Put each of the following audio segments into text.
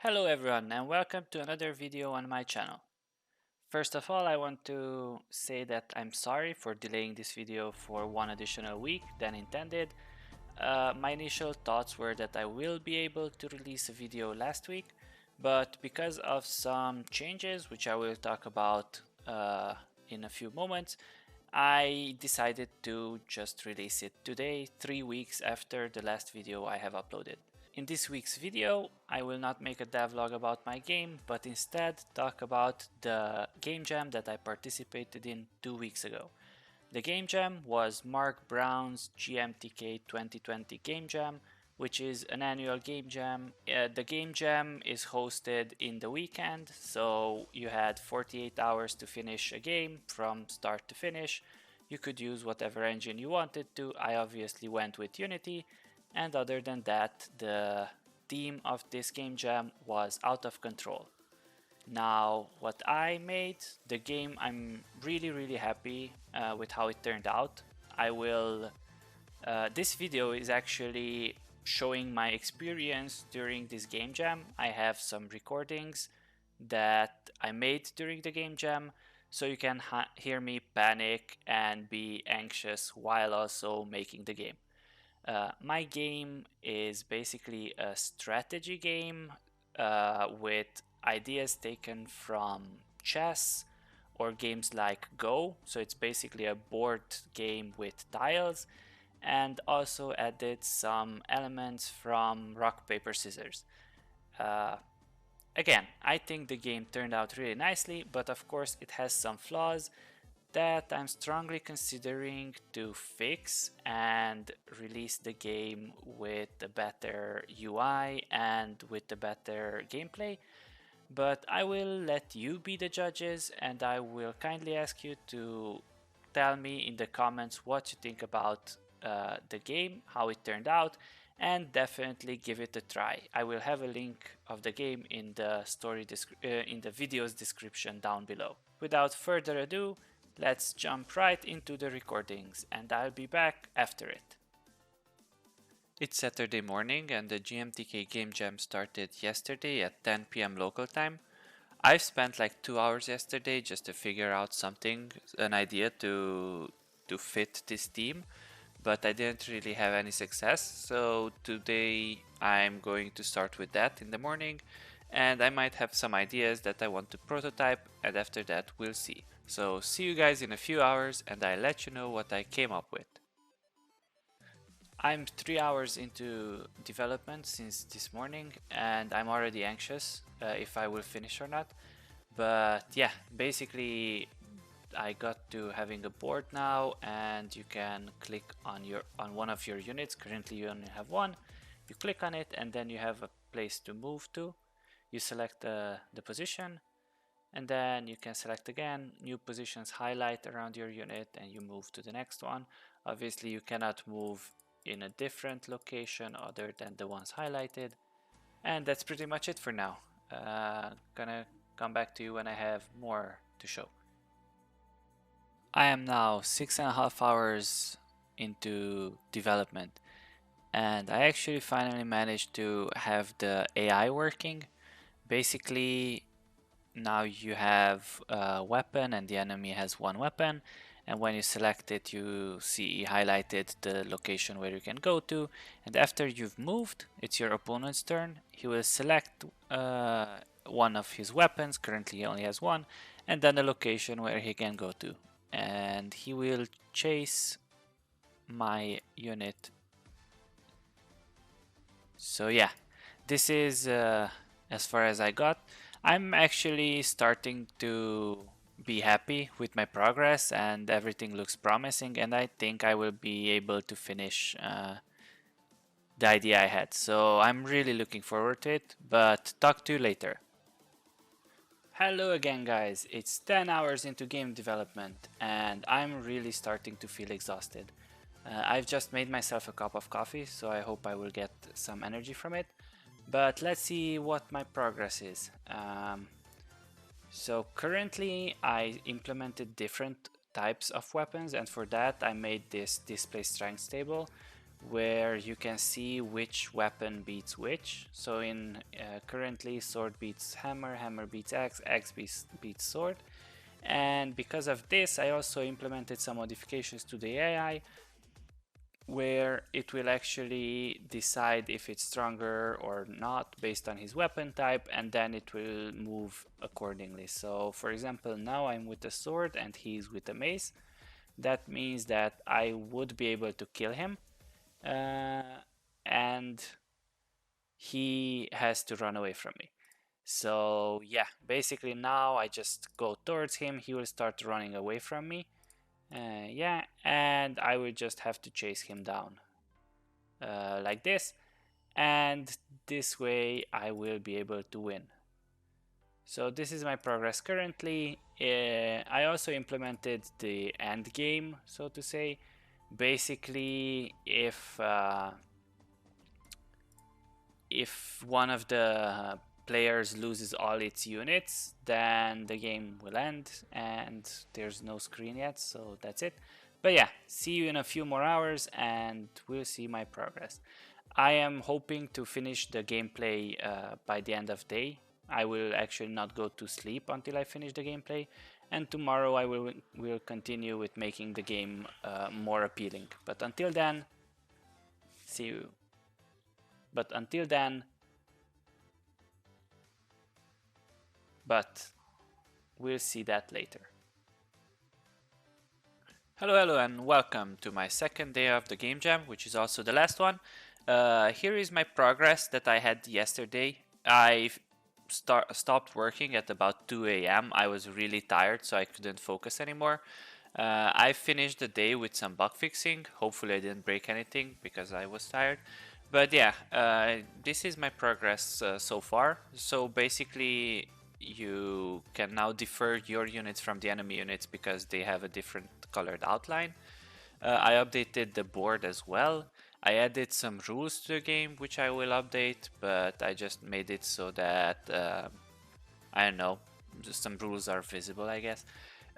Hello everyone and welcome to another video on my channel. First of all, I want to say that I'm sorry for delaying this video for one additional week than intended. My initial thoughts were that I will be able to release a video last week, but because of some changes, which I will talk about in a few moments, I decided to just release it today, 3 weeks after the last video I have uploaded. In this week's video, I will not make a devlog about my game, but instead talk about the game jam that I participated in 2 weeks ago. The game jam was Mark Brown's GMTK 2020 Game Jam, which is an annual game jam. The game jam is hosted in the weekend, so you had 48 hours to finish a game from start to finish. You could use whatever engine you wanted to. I obviously went with Unity, and other than that, the theme of this game jam was out of control. Now, what I made, the game, I'm really happy with how it turned out. This video is actually showing my experience during this game jam. I have some recordings that I made during the game jam, so you can hear me panic and be anxious while also making the game. My game is basically a strategy game with ideas taken from chess or games like Go. So it's basically a board game with tiles, and also added some elements from rock, paper, scissors. Uh, Again, I think the game turned out really nicely, but of course it has some flaws that I'm strongly considering to fix and release the game with a better UI and with a better gameplay. But I will let you be the judges, and I will kindly ask you to tell me in the comments what you think about the game, how it turned out, and definitely give it a try. I will have a link of the game in the in the video's description down below. Without further ado, let's jump right into the recordings, and I'll be back after it. It's Saturday morning and the GMTK Game Jam started yesterday at 10 p.m. local time. I've spent like 2 hours yesterday just to figure out something, an idea to fit this theme, but I didn't really have any success. So today I'm going to start with that in the morning, and I might have some ideas that I want to prototype, and after that we'll see. So see you guys in a few hours and I'll let you know what I came up with. I'm 3 hours into development since this morning, and I'm already anxious if I will finish or not. But yeah, basically I got to having a board now, and you can click on one of your units. Currently you only have one. You click on it and then you have a place to move to. You select the position, and then you can select again, new positions highlight around your unit, and you move to the next one. Obviously you cannot move in a different location other than the ones highlighted. And that's pretty much it for now. Gonna come back to you when I have more to show. I am now 6.5 hours into development, and I actually finally managed to have the AI working. Basically, now you have a weapon and the enemy has one weapon, and when you select it you see highlighted the location where you can go to, and after you've moved, it's your opponent's turn. He will select one of his weapons, currently he only has one, and then the location where he can go to, and he will chase my unit. So yeah, this is as far as I got. I'm actually starting to be happy with my progress, and everything looks promising, and I think I will be able to finish the idea I had. So I'm really looking forward to it, but talk to you later. Hello again guys, it's 10 hours into game development and I'm really starting to feel exhausted. I've just made myself a cup of coffee, so I hope I will get some energy from it. But let's see what my progress is. So currently I implemented different types of weapons, and for that I made this display strength table, where you can see which weapon beats which. So in currently sword beats hammer, hammer beats axe, axe beats sword. And because of this, I also implemented some modifications to the AI where it will actually decide if it's stronger or not based on his weapon type, and then it will move accordingly. So for example, now I'm with a sword and he's with a mace. That means that I would be able to kill him, and he has to run away from me. So yeah, basically now I just go towards him, he will start running away from me. Yeah, and I will just have to chase him down like this, and this way I will be able to win. So this is my progress currently. I also implemented the end game, so to say. Basically, if one of the players loses all its units, then the game will end, and there's no screen yet, so that's it. But yeah, see you in a few more hours and we'll see my progress. I am hoping to finish the gameplay by the end of day. I will actually not go to sleep until I finish the gameplay, and tomorrow I will continue with making the game more appealing. But until then, see you. But until then, but we'll see that later. Hello and welcome to my second day of the game jam, which is also the last one. Here is my progress that I had yesterday. I stopped working at about 2 a.m. I was really tired, so I couldn't focus anymore. I finished the day with some bug fixing. Hopefully I didn't break anything because I was tired. But yeah, this is my progress so far. So basically you can now defer your units from the enemy units because they have a different colored outline. I updated the board as well. I added some rules to the game, which I will update, but I just made it so that, I don't know, just some rules are visible, I guess.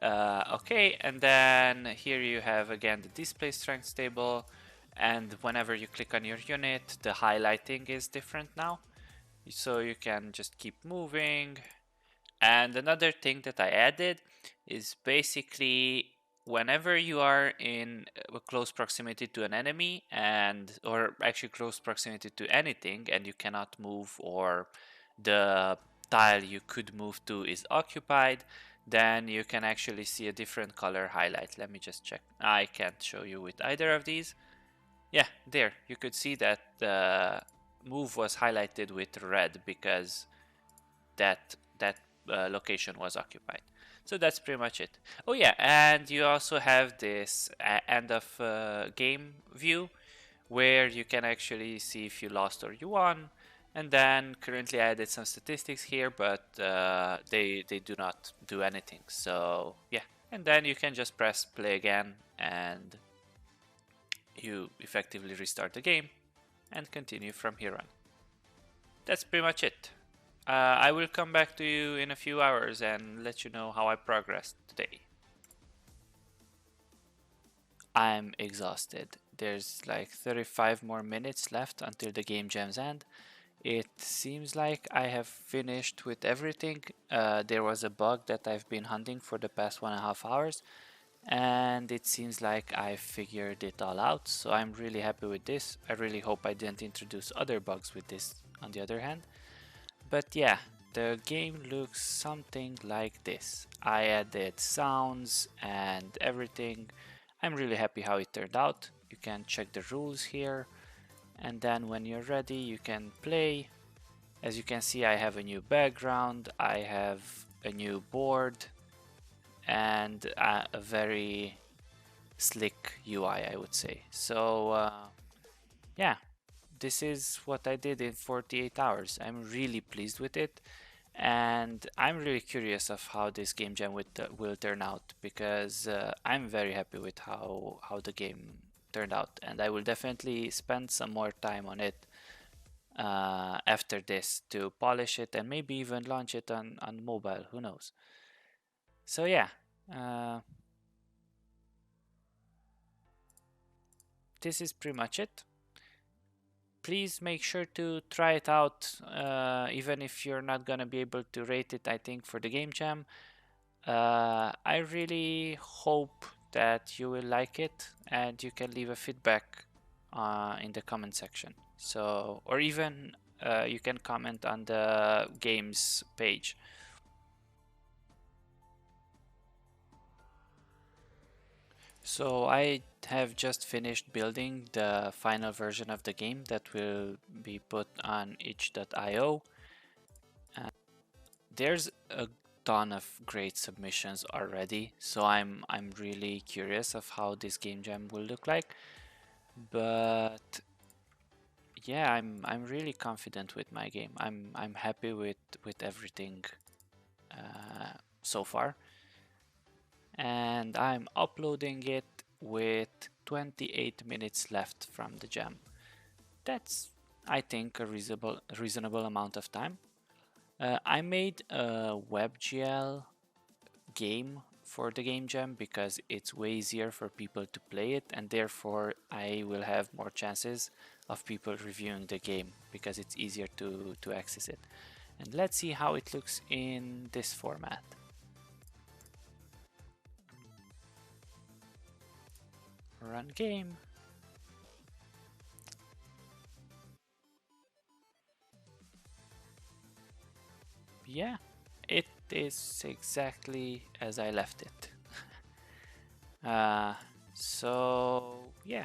Okay, and then here you have again the display strength table, and whenever you click on your unit, the highlighting is different now. So you can just keep moving. And another thing that I added is basically whenever you are in close proximity to an enemy, or actually close proximity to anything, and you cannot move, or the tile you could move to is occupied, then you can actually see a different color highlight. Let me just check. I can't show you with either of these. Yeah, there you could see that the move was highlighted with red because that location was occupied. So that's pretty much it. Oh yeah, and you also have this end of game view where you can actually see if you lost or you won. And then currently I added some statistics here, but they do not do anything. So yeah, and then you can just press play again and you effectively restart the game and continue from here on. That's pretty much it. I will come back to you in a few hours and let you know how I progressed today. I'm exhausted. There's like 35 more minutes left until the game jam's end. It seems like I have finished with everything. There was a bug that I've been hunting for the past 1.5 hours, and it seems like I figured it all out, so I'm really happy with this. I really hope I didn't introduce other bugs with this on the other hand. But yeah, the game looks something like this. I added sounds and everything. I'm really happy how it turned out. You can check the rules here, and then when you're ready you can play. As you can see, I have a new background, I have a new board, and a very slick UI, I would say. So yeah, this is what I did in 48 hours. I'm really pleased with it, and I'm really curious of how this game jam will turn out, because I'm very happy with how the game turned out, and I will definitely spend some more time on it after this to polish it and maybe even launch it on mobile, who knows. So yeah, this is pretty much it. Please make sure to try it out, even if you're not gonna be able to rate it, I think, for the Game Jam. I really hope that you will like it, and you can leave a feedback in the comment section. So, or even you can comment on the games page. So I have just finished building the final version of the game that will be put on itch.io. There's a ton of great submissions already, so I'm really curious of how this game jam will look like. But yeah, I'm really confident with my game. I'm happy with everything so far, and I'm uploading it with 28 minutes left from the jam. That's, I think, a reasonable amount of time. I made a WebGL game for the game jam because it's way easier for people to play it, and therefore I will have more chances of people reviewing the game because it's easier to access it. And let's see how it looks in this format. Run game. Yeah, it is exactly as I left it. So yeah,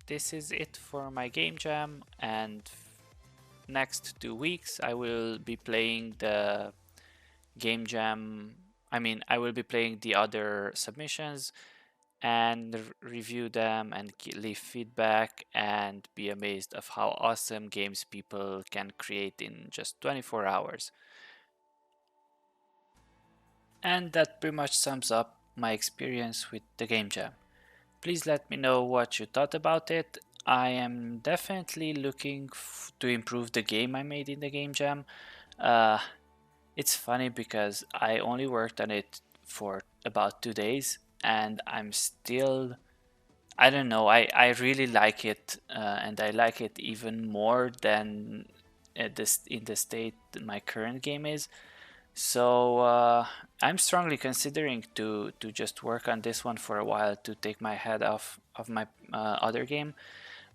this is it for my game jam, and next 2 weeks I will be playing the game jam. I will be playing the other submissions and review them and leave feedback and be amazed of how awesome games people can create in just 24 hours. And that pretty much sums up my experience with the game jam. Please let me know what you thought about it. I am definitely looking to improve the game I made in the game jam. Uh, it's funny because I only worked on it for about 2 days, and I'm still, I don't know, I really like it, and I like it even more than in the state my current game is. So I'm strongly considering to just work on this one for a while to take my head off of my other game.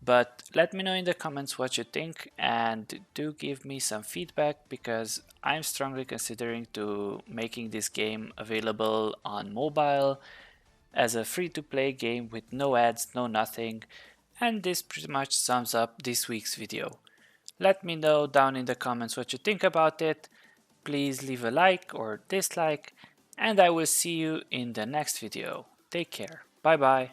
But let me know in the comments what you think, and do give me some feedback because I'm strongly considering to making this game available on mobile as a free-to-play game with no ads, no nothing. And this pretty much sums up this week's video. Let me know down in the comments what you think about it. Please leave a like or dislike, and I will see you in the next video. Take care. Bye bye.